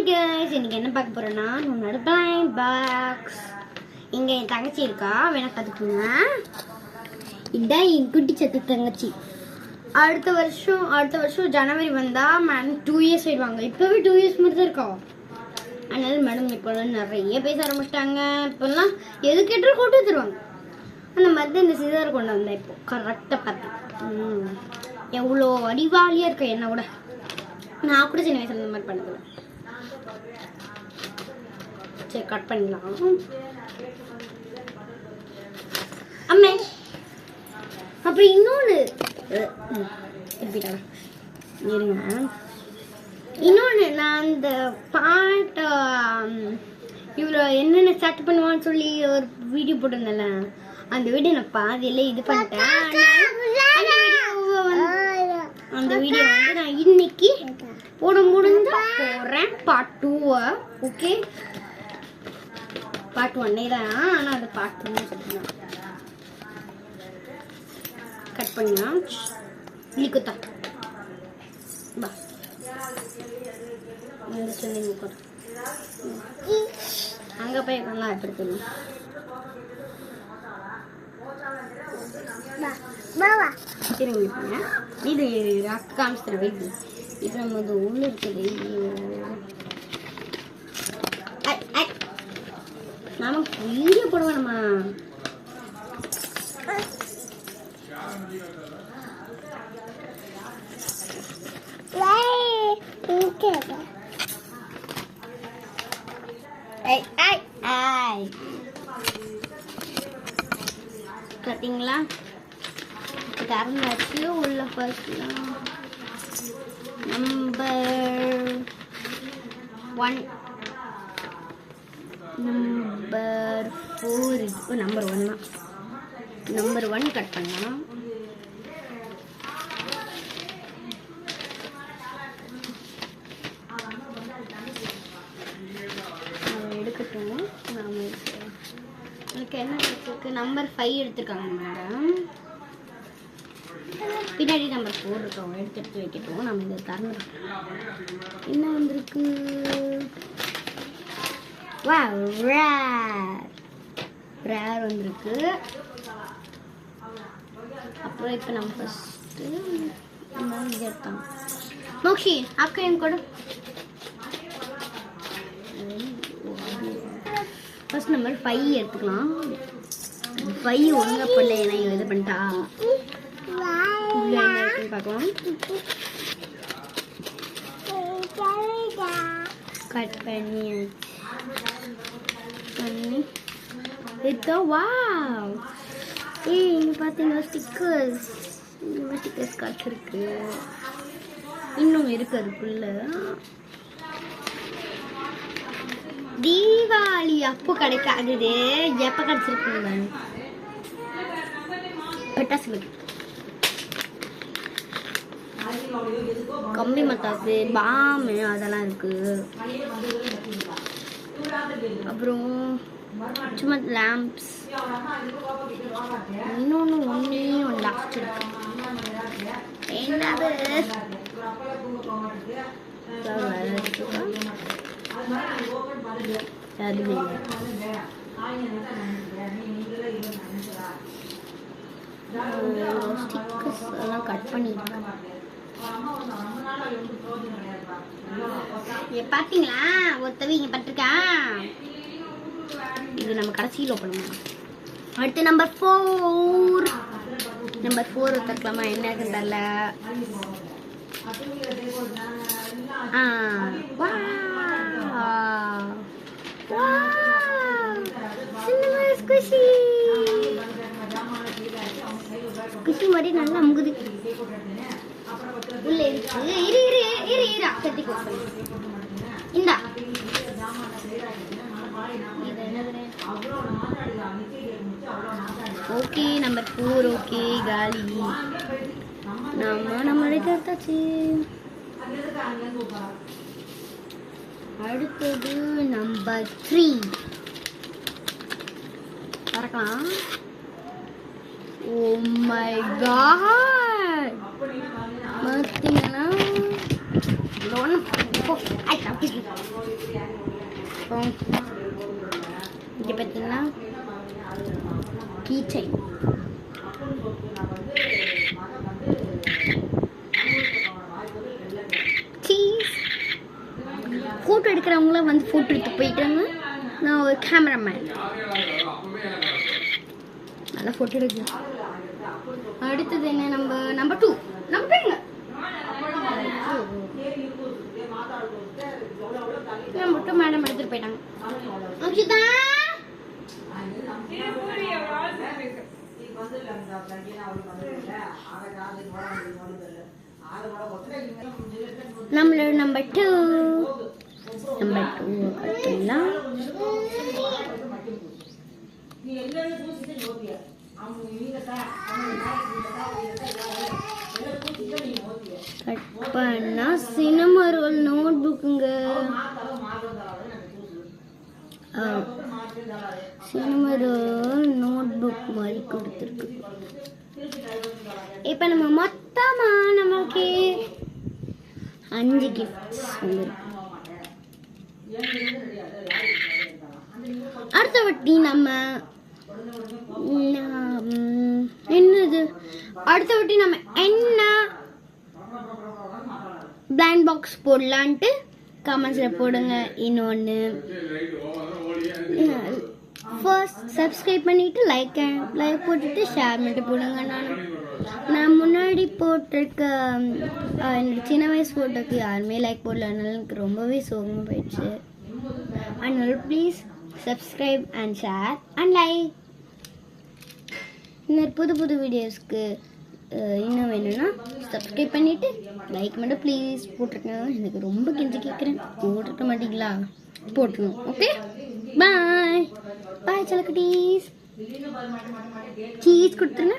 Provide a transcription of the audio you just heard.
guys, இன்னைக்கு என்ன பார்க்க போறேன்னா நம்மளோட பிளைண்ட் பாக்ஸ். இங்க என் தங்கச்சி இருக்கா, வேணா பாத்துக்கோங்க. இதான் என் குட்டி சத்து தங்கச்சி. அடுத்த வருஷம் ஜனவரி வந்தா மேடம் 2 இயர்ஸ் ஆயிடுவாங்க. இப்பவே 2 இயர்ஸ் மட்டும் தான் இருக்கா. அதனால மேடம் இப்போலாம் நிறைய பேச ஆரம்பிச்சிட்டாங்க. இப்போல்லாம் எது கேட்டாலும் கொண்டு வந்துருவாங்க. அந்த மாதிரி இந்த சிசர் கொண்டு வந்தேன். இப்போ கரெக்டாக பார்த்து எவ்வளோ அறிவாளியாக இருக்க என்ன கூட. நான் கூட சின்ன வயசுல இந்த மாதிரி பண்ணதில்லை. சரி, கட் பண்ணிடலாம். அம்மே அப்புறம் இன்னொன்று இருங்க. இன்னொன்று நான் அந்த பாட்டை இவ்வளோ என்னென்ன ஸ்டார்ட் பண்ணுவான்னு சொல்லி ஒரு வீடியோ போட்டிருந்தேன்ல, அந்த வீடியோ நான் பாதியில இது பண்ணிட்டேன். அந்த வீடியோ வந்து நான் இன்னைக்கு போட முடிஞ்சா போடுறேன். பார்ட் 2. ஓகே, பார்ட் 1 தான், ஆனால் அது பார்ட் 2 சொல்லுங்க. கட் பண்ணலாம். இலிக்குத்தா பா இந்த சொல்லி அங்கே போய் நல்லா எப்படி தெரியும். திரும்பிங்க இது காமிச்சிட்டேன். வெயிட், இது நம்ம உள்ள இருக்குது. நாம வீடியோ போட வேணுமா? பார்த்தீங்களா, திறந்தாச்சு. உள்ள பார்க்கலாம். நம்பர் 1 நம்பர் 4 இப்போ நம்பர் 1 தான். நம்பர் 1 கட் பண்ணலாம். எடுக்கட்டும். நாம எனக்கு என்ன எடுத்துருக்கு? நம்பர் 5 எடுத்துருக்காங்க மேடம். பின்னாடி நம்பர் 4 இருக்கோம். எடுத்து வைக்கட்டும். நம்ம இதை திறந்துடும். என்ன வந்திருக்கு? வா, ரேர் வந்திருக்கு. அப்புறம் இப்போ நம்ம ஃபஸ்ட்டு இது எடுத்தோம். மோக்ஷி அக்கா என் கூட ஃபர்ஸ்ட் நம்பர் 5 எடுத்துக்கலாம். 5 ஒழுங்கா பண்ணல, ஏன்னா இது பண்ணிட்டா. பார்க்கலாம். கட் பண்ணி வாவ். இங்க பார்த்தீங்கன்னா ஸ்டிக்கர்ஸ் கார்ட்ஸ் இருக்கு. இன்னும் இருக்கு அதுக்குள்ள. தீபாவளி அப்போ கிடைக்காது, எப்போ கிடைச்சிருக்குங்க பட்டாசு, கம்பி மத்தாசு, பாம், அதெல்லாம் இருக்கு. அப்புறம் சும்மா லேம்ப்ஸ். இன்னொன்று ஒன்று லாஸ்ட் இருக்கு. என்னது ஸ்டிக்கர்ஸ் எல்லாம் கட் பண்ணிருக்கேன். பாத்தீங்களா, ஒருத்தவி இங்க பட்டிருக்கா. இது நம்ம கடைசியில் ஓப்பன் பண்ணலாம். அடுத்து நம்பர் 4 ஒருத்தருக்கலாமா? என்ன தெரியல. குஷி மாதிரி நல்லா அமுகுது. உள்ள இருக்கு. கட்டி இந்தா. ஓகே, நம்பர் 4 ஓகே, காலி. நம்மளே எடுத்தாச்சு. அடுத்தது நம்பர் 3 பார்க்கலாம். ஓ மை காட், பார்த்தீங்கன்னா அப்புறம் இங்கே பார்த்தீங்கன்னா கீ செயின். ஃபோட்டோ எடுக்கிறவங்களாம் வந்து ஃபோட்டோ எடுத்து போயிட்டாங்க. நான் ஒரு கேமராமேன், நல்லா ஃபோட்டோ எடுக்கிறேன். அடுத்தது என்ன? Number two number two madam எடுத்துட்டு போயிட்டாங்க. அக்ஷிதா நம்மளோட நம்பர் டூ பார்த்தீங்களா? கட் பண்ணா சினிமா ரோல் நோட் புக்குங்க. சினிமா ரோல் நோட் புக் மாதிரி கொடுத்துருக்கு. இப்போ நம்ம மொத்தமா நமக்கு 5 கிஃப்ட்ஸ் வந்துருக்கு. அடுத்த வாட்டி நம்ம என்னது அடுத்த வாட்டி நம்ம என்ன பிளைண்ட் பாக்ஸ் போடலான்ட்டு கமெண்ட்ஸில் போடுங்க. இன்னொன்று ஃபர்ஸ்ட் சப்ஸ்கிரைப் பண்ணிவிட்டு லைக் போட்டுட்டு ஷேர் பண்ணிட்டு போடுங்க. நான் முன்னாடி போட்டிருக்க என்னோட சின்ன வயசு ஃபோட்டோக்கு யாருமே லைக் போடல, அதனால எனக்கு ரொம்பவே சோகமாக போயிடுச்சு. அதனால please subscribe and share and like. இன்னொரு புது வீடியோஸ்க்கு இன்னும் வேணும்னா சப்ஸ்கிரைப் பண்ணிவிட்டு லைக் மட்டும் ப்ளீஸ் போட்டிருக்கேன். எனக்கு ரொம்ப கெஞ்சி கேட்குறேன், போட்டிருக்க மாட்டீங்களா? போட்டுருணும். ஓகே, பாய் பாய் செல்லக்குட்டீஸ். சீஸ் கொடுத்துருங்க.